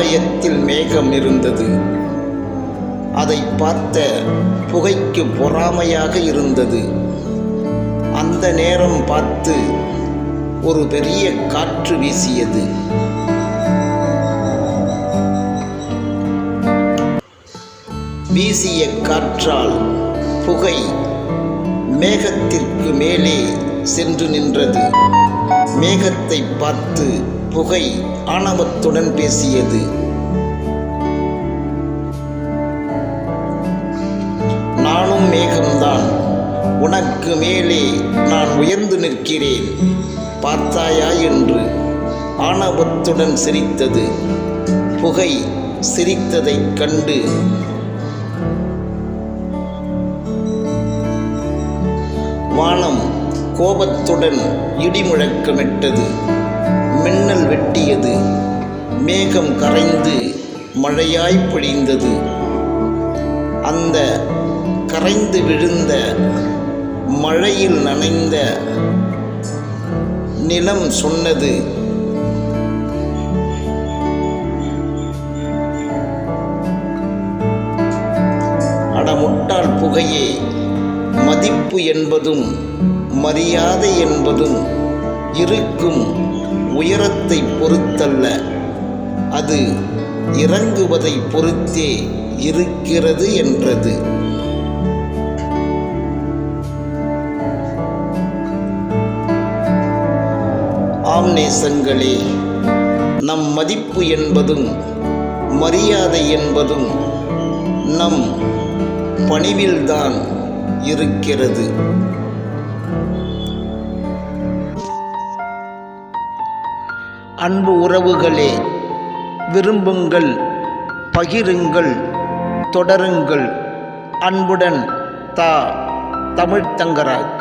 ஆகாயத்தில் மேகம் இருந்தது. அதை பார்த்த புகைக்கு பொறாமையாக இருந்தது. அந்த நேரம் பார்த்து ஒரு பெரிய காற்று வீசியது. வீசிய காற்றால் புகை மேகத்திற்கு மேலே சென்று நின்றது. மேகத்தை பார்த்து புகை ஆணவத்துடன் பேசியது. நானும் மேகம்தான், உனக்கு மேலே நான் உயர்ந்து நிற்கிறேன், பார்த்தாயா என்று ஆணவத்துடன் சிரித்தது. புகை சிரித்ததைக் கண்டு வானம் கோபத்துடன் இடிமுழக்கமிட்டது. மின்னல் வெட்டியது. மேகம் கரைந்து மழையாய் பொழிந்தது. அந்த கரைந்து விழுந்த மழையில் நனைந்த நிலம் சொன்னது, அடமுட்டாள் புகையே, மதிப்பு என்பதும் மரியாதை என்பதும் இருக்கும் உயரத்தை பொறுத்தல்ல, அது இறங்குவதை பொறுத்தே இருக்கிறது என்றது. ஆம் நேசங்களே, நம் மதிப்பு என்பதும் மரியாதை என்பதும் நம் பணிவில்தான் இருக்கிறது. அன்பு உறவுகளே, விரும்புங்கள், பகிருங்கள், தொடருங்கள். அன்புடன் தமிழ் தங்கராஜ்.